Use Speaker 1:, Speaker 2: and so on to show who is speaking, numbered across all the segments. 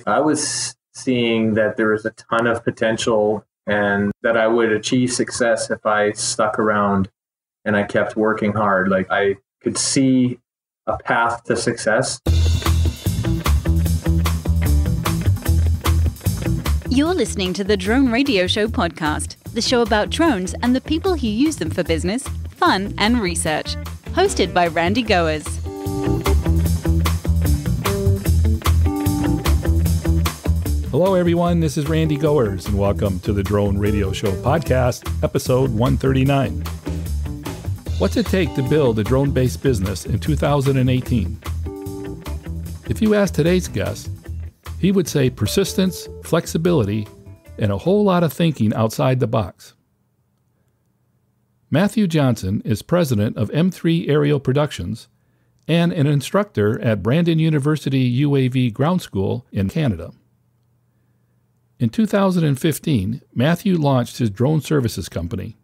Speaker 1: I was seeing that there was a ton of potential and that I would achieve success if I stuck around and I kept working hard. Like I could see a path to success.
Speaker 2: You're listening to the Drone Radio Show podcast, the show about drones and the people who use them for business, fun, and research. Hosted by Randy Goers.
Speaker 3: Hello, everyone. This is Randy Goers, and welcome to the Drone Radio Show podcast, episode 139. What's it take to build a drone-based business in 2018? If you ask today's guest, he would say persistence, flexibility, and a whole lot of thinking outside the box. Mathew Johnson is president of M3 Aerial Productions and an instructor at Brandon University UAV Ground School in Canada. In 2015, Mathew launched his drone services company.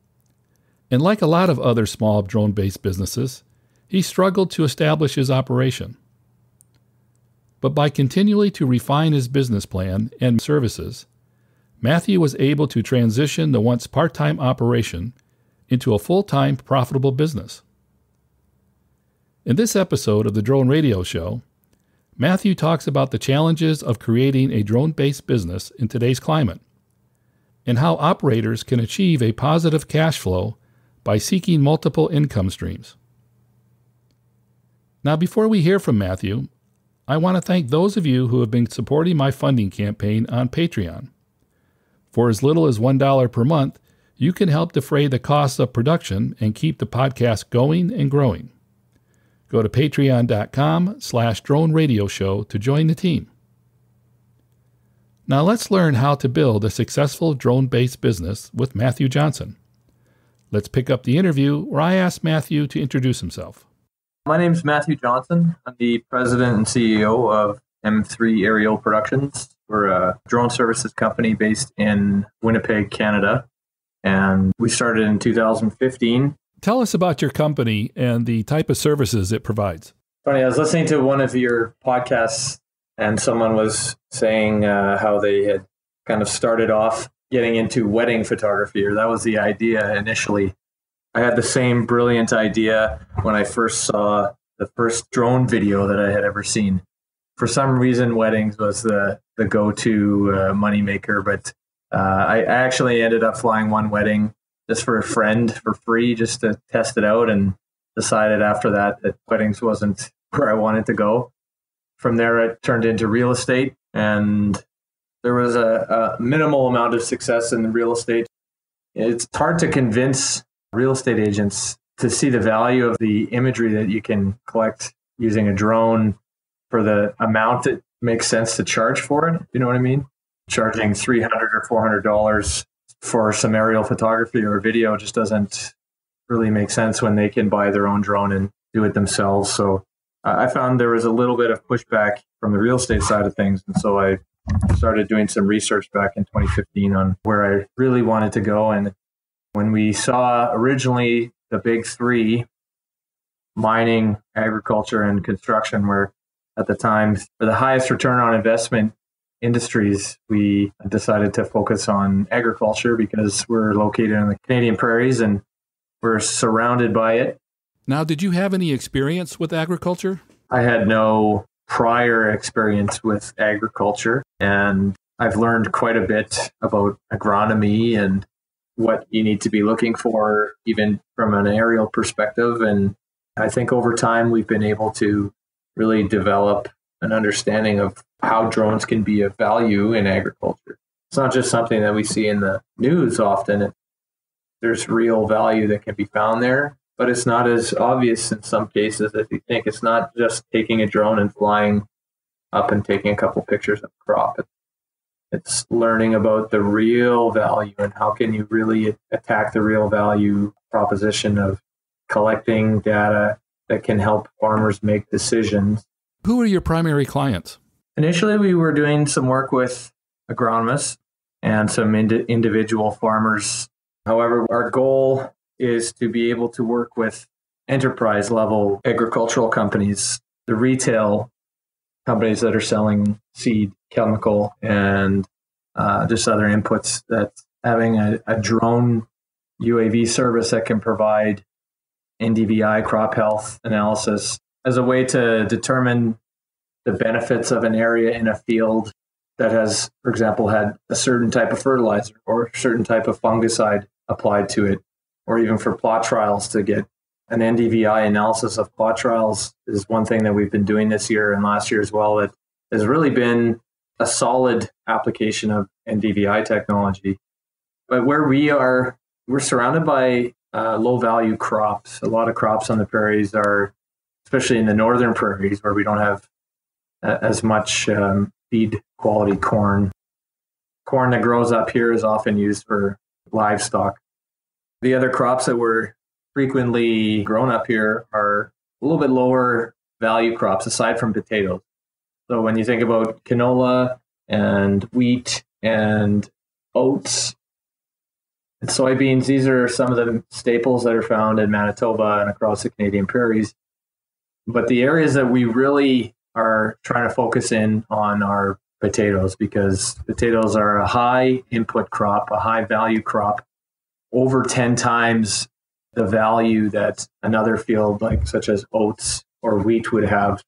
Speaker 3: And like a lot of other small drone-based businesses, he struggled to establish his operation. But by continually to refine his business plan and services, Mathew was able to transition the once part-time operation into a full-time profitable business. In this episode of the Drone Radio Show, Mathew talks about the challenges of creating a drone-based business in today's climate, and how operators can achieve a positive cash flow by seeking multiple income streams. Now, before we hear from Mathew, I want to thank those of you who have been supporting my funding campaign on Patreon. For as little as $1 per month, you can help defray the costs of production and keep the podcast going and growing. Go to patreon.com/drone radio show to join the team. Now let's learn how to build a successful drone-based business with Mathew Johnson. Let's pick up the interview where I asked Mathew to introduce himself.
Speaker 1: My name is Mathew Johnson. I'm the president and CEO of M3 Aerial Productions. We're a drone services company based in Winnipeg, Canada, and we started in 2015.
Speaker 3: Tell us about your company and the type of services it provides.
Speaker 1: Funny, I was listening to one of your podcasts and someone was saying how they had kind of started off getting into wedding photography, or that was the idea initially. I had the same brilliant idea when I first saw the first drone video that I had ever seen. For some reason, weddings was the go-to moneymaker, but I actually ended up flying one wedding just for a friend for free, just to test it out, and decided after that weddings wasn't where I wanted to go. From there, it turned into real estate, and there was a minimal amount of success in the real estate. It's hard to convince real estate agents to see the value of the imagery that you can collect using a drone for the amount that makes sense to charge for it. You know what I mean? Charging $300 or $400 for some aerial photography or video just doesn't really make sense when they can buy their own drone and do it themselves. So I found there was a little bit of pushback from the real estate side of things. And so I started doing some research back in 2015 on where I really wanted to go. And when we saw originally the big three, mining, agriculture, and construction, were at the time for the highest return on investment industries, we decided to focus on agriculture because we're located in the Canadian prairies and we're surrounded by it.
Speaker 3: Now, did you have any experience with agriculture?
Speaker 1: I had no prior experience with agriculture, and I've learned quite a bit about agronomy and what you need to be looking for, even from an aerial perspective. And I think over time, we've been able to really develop an understanding of how drones can be of value in agriculture. It's not just something that we see in the news often. There's real value that can be found there, but it's not as obvious in some cases as you think. It's not just taking a drone and flying up and taking a couple pictures of a crop. It's learning about the real value and how can you really attack the real value proposition of collecting data that can help farmers make decisions.
Speaker 3: Who are your primary clients?
Speaker 1: Initially, we were doing some work with agronomists and some individual farmers. However, our goal is to be able to work with enterprise level agricultural companies. The retail companies that are selling seed, chemical, and just other inputs, that having a drone UAV service that can provide NDVI crop health analysis as a way to determine the benefits of an area in a field that has, for example, had a certain type of fertilizer or a certain type of fungicide applied to it, or even for plot trials to get an NDVI analysis of plot trials is one thing that we've been doing this year and last year as well. That has really been a solid application of NDVI technology. But where we are, we're surrounded by low value crops. A lot of crops on the prairies are, especially in the northern prairies where we don't have as much feed quality corn. Corn that grows up here is often used for livestock. The other crops that were frequently grown up here are a little bit lower value crops aside from potatoes. So when you think about canola and wheat and oats and soybeans, these are some of the staples that are found in Manitoba and across the Canadian prairies. But the areas that we really are trying to focus in on are potatoes, because potatoes are a high input crop, a high value crop, over 10 times the value that another field like such as oats or wheat would have.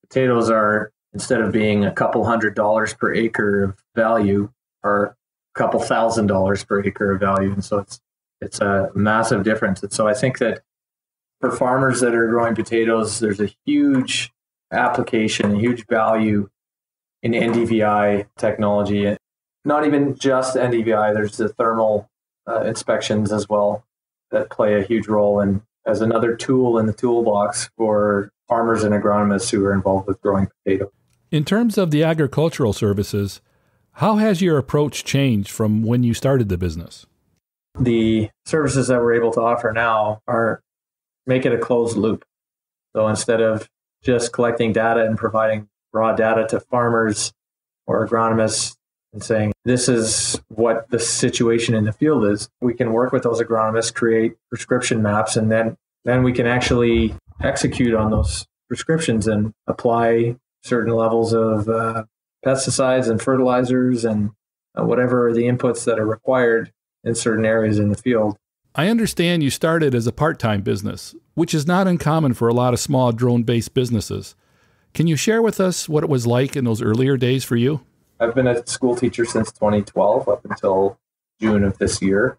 Speaker 1: Potatoes are, instead of being a couple $100 per acre of value, are a couple $1,000 per acre of value. And so it's a massive difference. And so I think that for farmers that are growing potatoes, there's a huge application, a huge value in NDVI technology. Not even just NDVI, there's the thermal inspections as well that play a huge role in as another tool in the toolbox for farmers and agronomists who are involved with growing potato.
Speaker 3: In terms of the agricultural services, how has your approach changed from when you started the business?
Speaker 1: The services that we're able to offer now are make it a closed loop. So instead of just collecting data and providing raw data to farmers or agronomists and saying, this is what the situation in the field is, we can work with those agronomists, create prescription maps, and then we can actually execute on those prescriptions and apply certain levels of pesticides and fertilizers and whatever are the inputs that are required in certain areas in the field.
Speaker 3: I understand you started as a part-time business, which is not uncommon for a lot of small drone-based businesses. Can you share with us what it was like in those earlier days for you?
Speaker 1: I've been a school teacher since 2012 up until June of this year.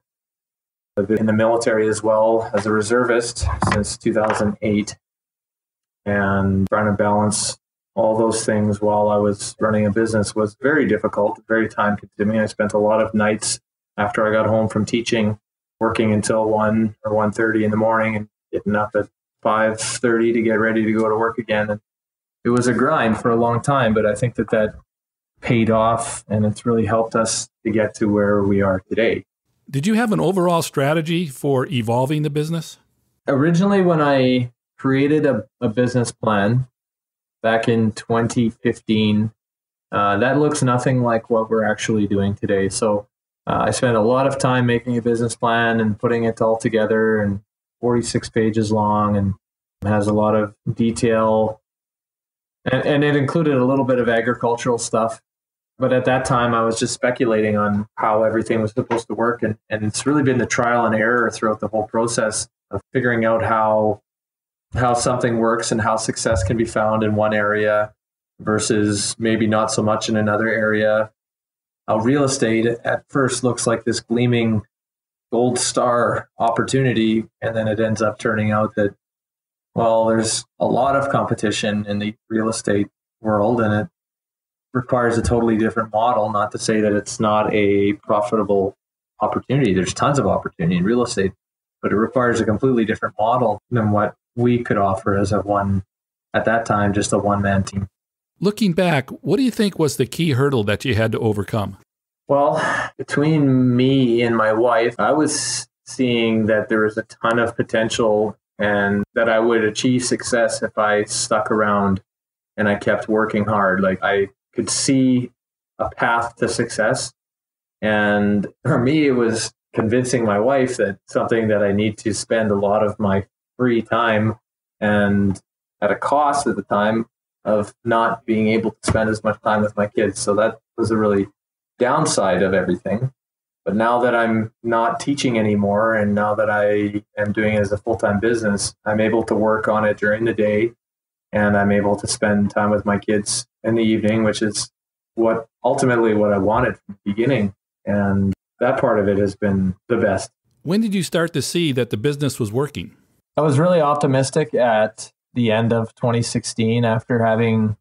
Speaker 1: I've been in the military as well as a reservist since 2008, and trying to balance all those things while I was running a business was very difficult, very time consuming. I spent a lot of nights after I got home from teaching working until 1 or 1:30 in the morning and getting up at 5:30 to get ready to go to work again. And it was a grind for a long time, but I think that paid off, and it's really helped us to get to where we are today.
Speaker 3: Did you have an overall strategy for evolving the business?
Speaker 1: Originally, when I created a business plan back in 2015, that looks nothing like what we're actually doing today. So I spent a lot of time making a business plan and putting it all together, and 46 pages long, and has a lot of detail. And it included a little bit of agricultural stuff. But at that time, I was just speculating on how everything was supposed to work. And it's really been the trial and error throughout the whole process of figuring out how something works and how success can be found in one area versus maybe not so much in another area. How real estate at first looks like this gleaming gold star opportunity, and then it ends up turning out that, well, there's a lot of competition in the real estate world, and it requires a totally different model. Not to say that it's not a profitable opportunity. There's tons of opportunity in real estate, but it requires a completely different model than what we could offer as at that time, just a one-man team.
Speaker 3: Looking back, what do you think was the key hurdle that you had to overcome?
Speaker 1: Well, between me and my wife, I was seeing that there was a ton of potential and that I would achieve success if I stuck around and I kept working hard. Like, I could see a path to success. And for me, it was convincing my wife that something that I need to spend a lot of my free time and at a cost at the time of not being able to spend as much time with my kids. So that was a really downside of everything. But now that I'm not teaching anymore, and now that I am doing it as a full-time business, I'm able to work on it during the day, and I'm able to spend time with my kids in the evening, which is ultimately what I wanted from the beginning. And that part of it has been the best.
Speaker 3: When did you start to see that the business was working?
Speaker 1: I was really optimistic at the end of 2016 after having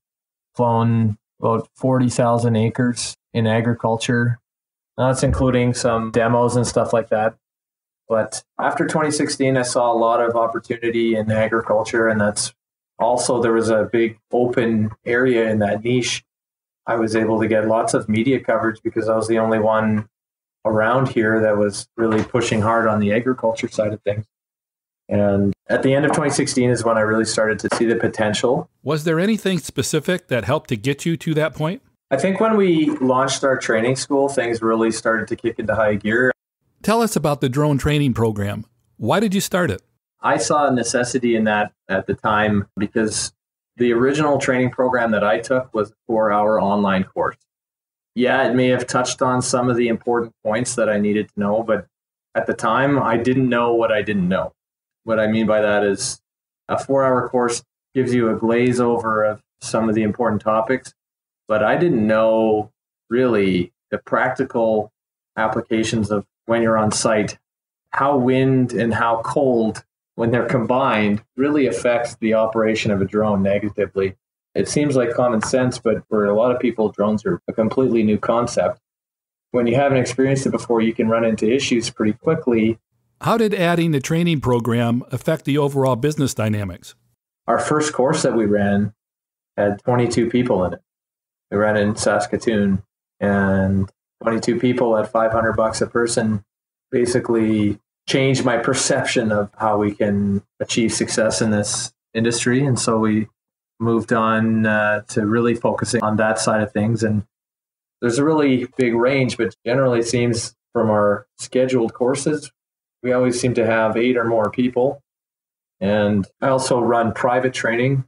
Speaker 1: flown about 40,000 acres in agriculture. That's including some demos and stuff like that. But after 2016, I saw a lot of opportunity in agriculture, and that's also, there was a big open area in that niche. I was able to get lots of media coverage because I was the only one around here that was really pushing hard on the agriculture side of things. And at the end of 2016 is when I really started to see the potential.
Speaker 3: Was there anything specific that helped to get you to that point?
Speaker 1: I think when we launched our training school, things really started to kick into high gear.
Speaker 3: Tell us about the drone training program. Why did you start it?
Speaker 1: I saw a necessity in that at the time because the original training program that I took was a 4-hour online course. Yeah, it may have touched on some of the important points that I needed to know, but at the time, I didn't know what I didn't know. What I mean by that is a 4-hour course gives you a glaze over of some of the important topics, but I didn't know really the practical applications of when you're on site, how wind and how cold, when they're combined, really affects the operation of a drone negatively. It seems like common sense, but for a lot of people, drones are a completely new concept. When you haven't experienced it before, you can run into issues pretty quickly.
Speaker 3: How did adding the training program affect the overall business dynamics?
Speaker 1: Our first course that we ran had 22 people in it. We ran in Saskatoon, and 22 people at $500 a person basically changed my perception of how we can achieve success in this industry. And so we moved on to really focusing on that side of things. And there's a really big range, but generally it seems from our scheduled courses, we always seem to have 8 or more people. And I also run private training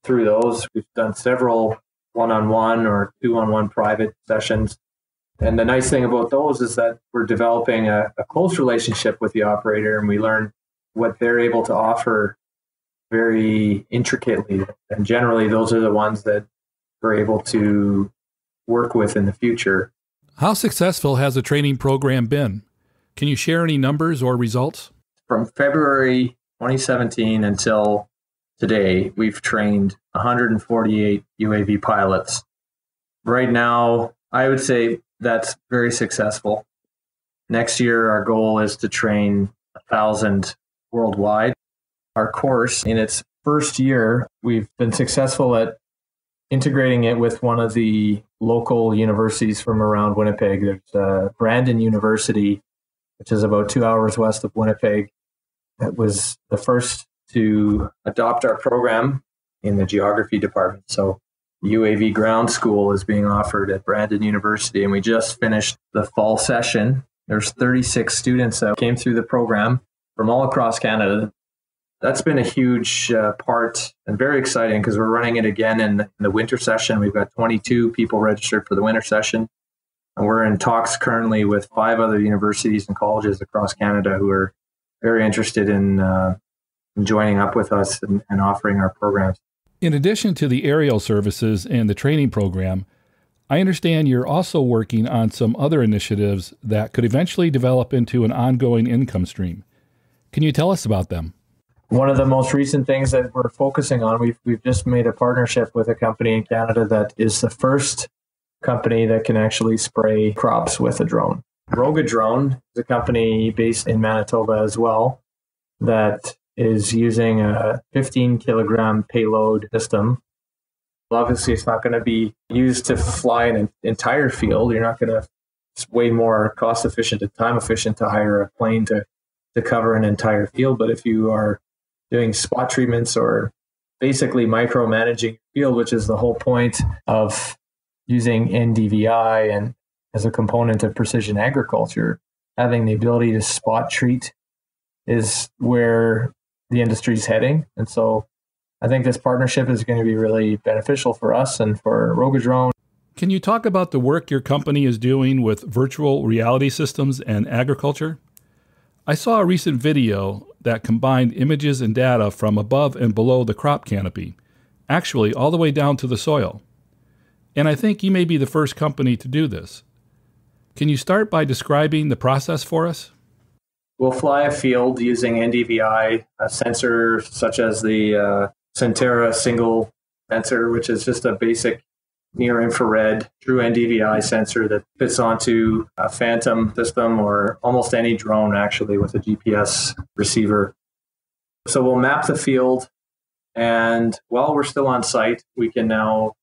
Speaker 1: through those. We've done several one-on-one or 2-on-1 private sessions. And the nice thing about those is that we're developing a close relationship with the operator, and we learn what they're able to offer very intricately. And generally, those are the ones that we're able to work with in the future.
Speaker 3: How successful has the training program been? Can you share any numbers or results?
Speaker 1: From February 2017 until today, we've trained 148 UAV pilots. Right now, I would say that's very successful. Next year, our goal is to train 1,000 worldwide. Our course, in its first year, we've been successful at integrating it with one of the local universities from around Winnipeg. There's Brandon University, which is about 2 hours west of Winnipeg. That was the first to adopt our program in the geography department. So UAV ground school is being offered at Brandon University, and we just finished the fall session. There's 36 students that came through the program from all across Canada. That's been a huge part and very exciting because we're running it again in the winter session. We've got 22 people registered for the winter session, and we're in talks currently with 5 other universities and colleges across Canada who are very interested in joining up with us and offering our programs.
Speaker 3: In addition to the aerial services and the training program, I understand you're also working on some other initiatives that could eventually develop into an ongoing income stream. Can you tell us about them?
Speaker 1: One of the most recent things that we're focusing on, we've just made a partnership with a company in Canada that is the first company that can actually spray crops with a drone. Roga Drone is a company based in Manitoba as well that is using a 15-kilogram payload system. Obviously, it's not going to be used to fly an entire field. You're not going to. It's way more cost-efficient and time-efficient to hire a plane to cover an entire field. But if you are doing spot treatments or basically micromanaging your field, which is the whole point of using NDVI and as a component of precision agriculture, having the ability to spot treat is where the industry is heading. And so I think this partnership is going to be really beneficial for us and for Rogadrone.
Speaker 3: Can you talk about the work your company is doing with virtual reality systems and agriculture? I saw a recent video that combined images and data from above and below the crop canopy, actually all the way down to the soil. And I think you may be the first company to do this. Can you start by describing the process for us?
Speaker 1: We'll fly a field using NDVI, a sensor such as the Centera single sensor, which is just a basic near-infrared true NDVI sensor that fits onto a Phantom system or almost any drone actually with a GPS receiver. So we'll map the field, and while we're still on site, we can now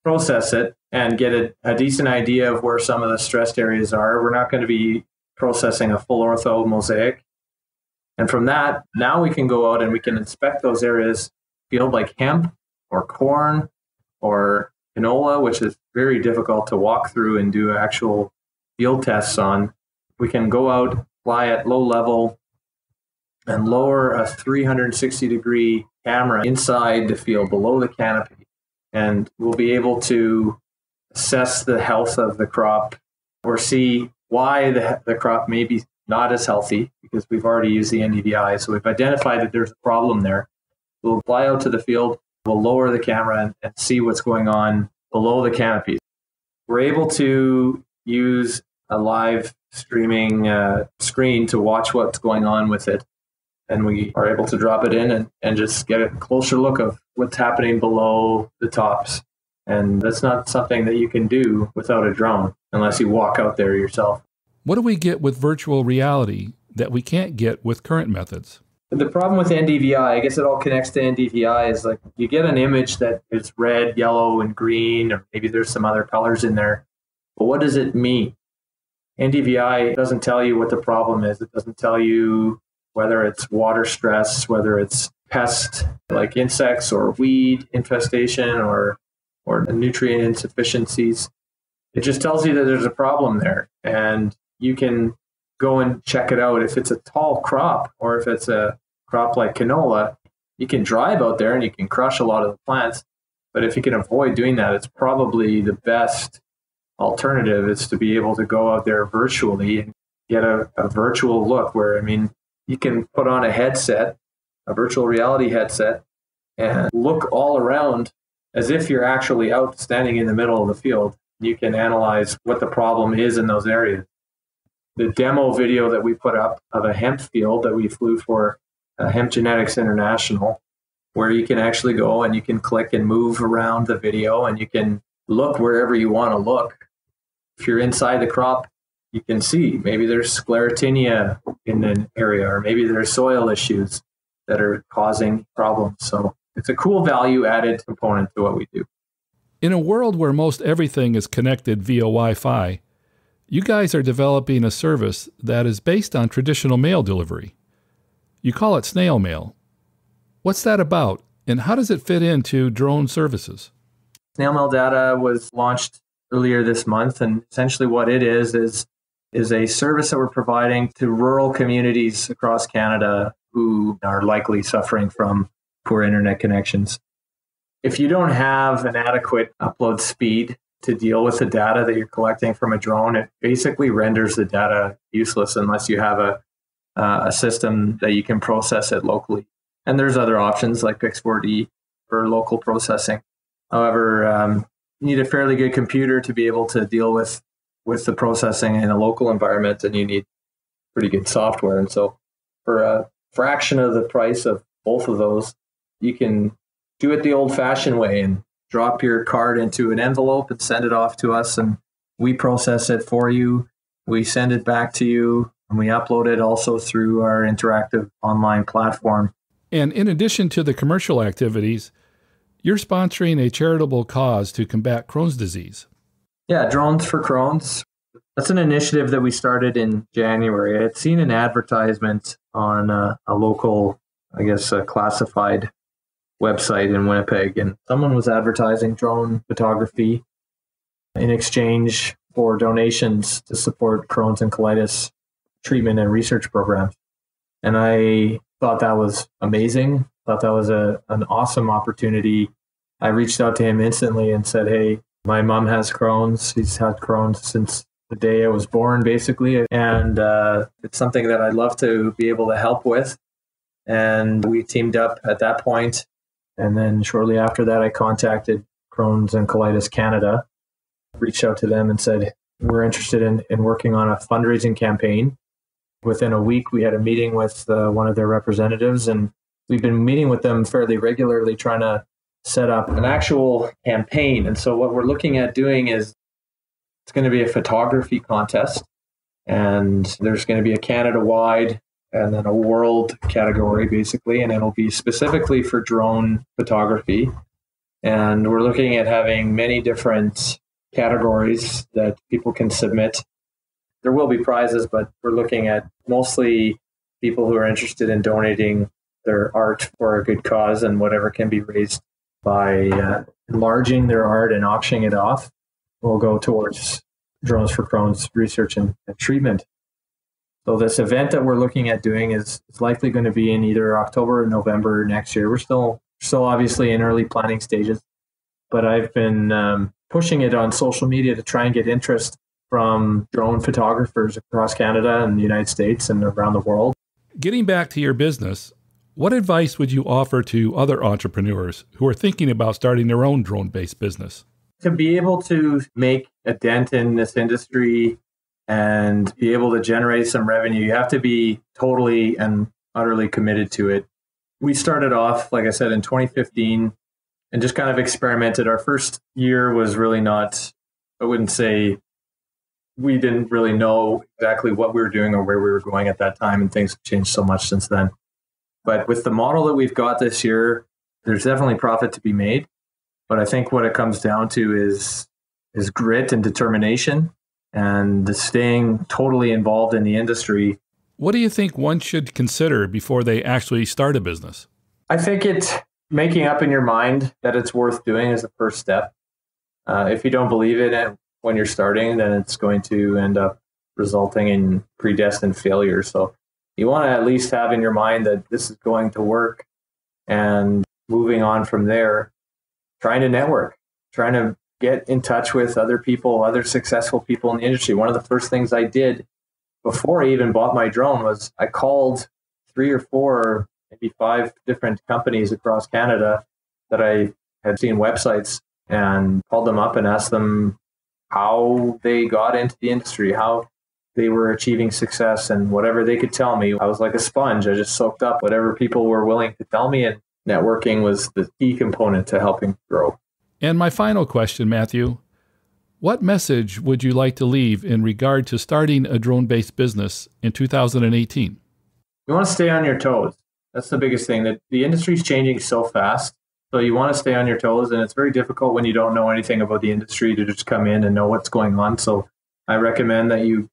Speaker 1: process it and get a decent idea of where some of the stressed areas are. We're not going to be processing a full ortho mosaic. And from that, now we can go out and we can inspect those areas, field like hemp or corn or canola, which is very difficult to walk through and do actual field tests on. We can go out, fly at low level, and lower a 360-degree camera inside the field below the canopy. And we'll be able to assess the health of the crop or see why the crop may be not as healthy, because we've already used the NDVI. So we've identified that there's a problem there. We'll fly out to the field, we'll lower the camera and see what's going on below the canopy. We're able to use a live streaming screen to watch what's going on with it. And we are able to drop it in and just get a closer look of what's happening below the tops. And that's not something that you can do without a drone unless you walk out there yourself.
Speaker 3: What do we get with virtual reality that we can't get with current methods?
Speaker 1: The problem with NDVI, I guess it all connects to NDVI, is like you get an image that is red, yellow, and green, or maybe there's some other colors in there. But what does it mean? NDVI doesn't tell you what the problem is. It doesn't tell you whether it's water stress, whether it's pest like insects or weed infestation or nutrient insufficiencies. It just tells you that there's a problem there, and you can go and check it out. If it's a tall crop or if it's a crop like canola, you can drive out there and you can crush a lot of the plants. But if you can avoid doing that, it's probably the best alternative is to be able to go out there virtually and get a virtual look where, I mean, you can put on a headset, a virtual reality headset, and look all around as if you're actually out standing in the middle of the field. You can analyze what the problem is in those areas. The demo video that we put up of a hemp field that we flew for Hemp Genetics International, where you can actually go and you can click and move around the video and you can look wherever you want to look. If you're inside the crop, you can see maybe there's sclerotinia in an area, or maybe there's soil issues that are causing problems. So it's a cool value added component to what we do.
Speaker 3: In a world where most everything is connected via Wi-Fi, you guys are developing a service that is based on traditional mail delivery. You call it snail mail. What's that about, and how does it fit into drone services?
Speaker 1: Snail mail data was launched earlier this month, and essentially what it is a service that we're providing to rural communities across Canada who are likely suffering from poor internet connections. If you don't have an adequate upload speed to deal with the data that you're collecting from a drone, it basically renders the data useless unless you have a system that you can process it locally. And there's other options like Pix4D for local processing. However, you need a fairly good computer to be able to deal with the processing in a local environment, and you need pretty good software. And so for a fraction of the price of both of those, you can do it the old-fashioned way and drop your card into an envelope and send it off to us, and we process it for you. We send it back to you, and we upload it also through our interactive online platform.
Speaker 3: And in addition to the commercial activities, you're sponsoring a charitable cause to combat Crohn's disease.
Speaker 1: Yeah, Drones for Crohn's. That's an initiative that we started in January. I had seen an advertisement on a local, I guess, a classified website in Winnipeg, and someone was advertising drone photography in exchange for donations to support Crohn's and colitis treatment and research programs. And I thought that was amazing. Thought that was an awesome opportunity. I reached out to him instantly and said, hey, my mom has Crohn's. She's had Crohn's since the day I was born, basically. And it's something that I'd love to be able to help with. And we teamed up at that point. And then shortly after that, I contacted Crohn's and Colitis Canada, reached out to them and said, we're interested in working on a fundraising campaign. Within a week, we had a meeting with one of their representatives, and we've been meeting with them fairly regularly, trying to set up an actual campaign. And so what we're looking at doing is it's going to be a photography contest, and there's going to be a Canada-wide and then a world category, basically, and it'll be specifically for drone photography. And we're looking at having many different categories that people can submit. There will be prizes, but we're looking at mostly people who are interested in donating their art for a good cause, and whatever can be raised by enlarging their art and auctioning it off will go towards Drones for Crohn's research and treatment. So this event that we're looking at doing is likely going to be in either October or November next year. We're still obviously in early planning stages, but I've been pushing it on social media to try and get interest from drone photographers across Canada and the United States and around the world.
Speaker 3: Getting back to your business, what advice would you offer to other entrepreneurs who are thinking about starting their own drone-based business?
Speaker 1: To be able to make a dent in this industry and be able to generate some revenue, you have to be totally and utterly committed to it. We started off, like I said, in 2015 and just kind of experimented. Our first year was really not, I wouldn't say, we didn't really know exactly what we were doing or where we were going at that time, and things have changed so much since then. But with the model that we've got this year, there's definitely profit to be made. But I think what it comes down to is grit and determination and staying totally involved in the industry.
Speaker 3: What do you think one should consider before they actually start a business?
Speaker 1: I think it's making up in your mind that it's worth doing is the first step. If you don't believe in it when you're starting, then it's going to end up resulting in predestined failure. So you want to at least have in your mind that this is going to work, and moving on from there, trying to network, trying to get in touch with other people, other successful people in the industry. One of the first things I did before I even bought my drone was I called 3 or 4, maybe 5 different companies across Canada that I had seen websites, and called them up and asked them how they got into the industry, how they were achieving success, and whatever they could tell me. I was like a sponge. I just soaked up whatever people were willing to tell me, and networking was the key component to helping grow.
Speaker 3: And my final question, Matthew, what message would you like to leave in regard to starting a drone-based business in 2018?
Speaker 1: You want to stay on your toes. That's the biggest thing. That the industry is changing so fast. So you want to stay on your toes, and it's very difficult when you don't know anything about the industry to just come in and know what's going on. So I recommend that you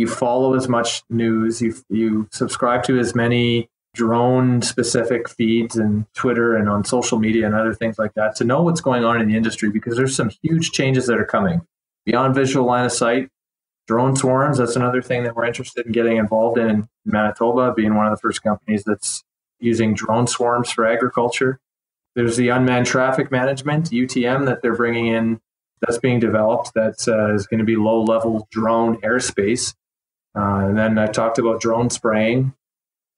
Speaker 1: follow as much news, you subscribe to as many drone-specific feeds and Twitter and on social media and other things like that to know what's going on in the industry, because there's some huge changes that are coming. Beyond visual line of sight, drone swarms, that's another thing that we're interested in getting involved in Manitoba, being one of the first companies that's using drone swarms for agriculture. There's the unmanned traffic management, UTM, that they're bringing in, that's being developed, that is going to be low-level drone airspace. And then I talked about drone spraying.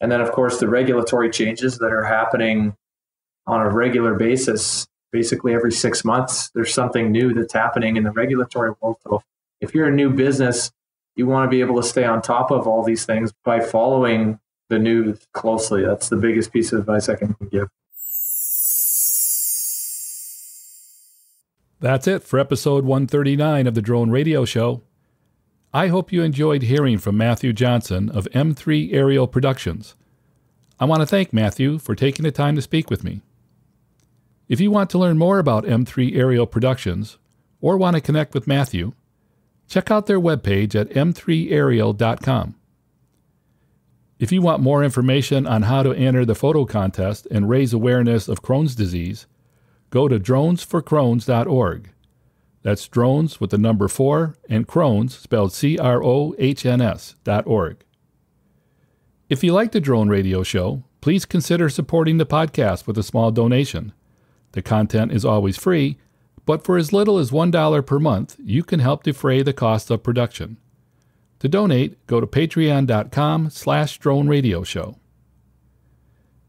Speaker 1: And then, of course, the regulatory changes that are happening on a regular basis. Basically, every 6 months, there's something new that's happening in the regulatory world. So if you're a new business, you want to be able to stay on top of all these things by following the news closely. That's the biggest piece of advice I can give.
Speaker 3: That's it for episode 139 of the Drone Radio Show. I hope you enjoyed hearing from Mathew Johnson of M3 Aerial Productions. I want to thank Mathew for taking the time to speak with me. If you want to learn more about M3 Aerial Productions or want to connect with Mathew, check out their webpage at m3aerial.com. If you want more information on how to enter the photo contest and raise awareness of Crohn's disease, go to dronesforcrohns.org. That's drones with the number 4 and Crohns spelled Crohns.org. If you like the Drone Radio Show, please consider supporting the podcast with a small donation. The content is always free, but for as little as $1 per month, you can help defray the cost of production. To donate, go to patreon.com/Drone Radio Show.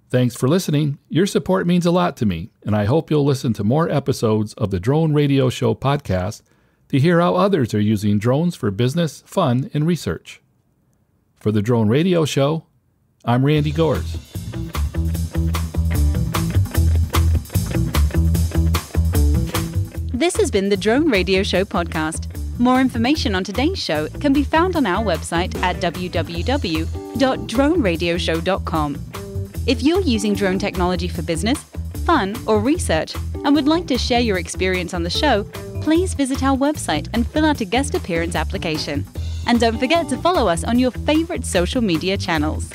Speaker 3: Thanks for listening. Your support means a lot to me, and I hope you'll listen to more episodes of the Drone Radio Show podcast to hear how others are using drones for business, fun, and research. For the Drone Radio Show, I'm Randy Gores.
Speaker 2: This has been the Drone Radio Show podcast. More information on today's show can be found on our website at www.droneradioshow.com. If you're using drone technology for business, fun, or research and would like to share your experience on the show, please visit our website and fill out a guest appearance application. And don't forget to follow us on your favorite social media channels.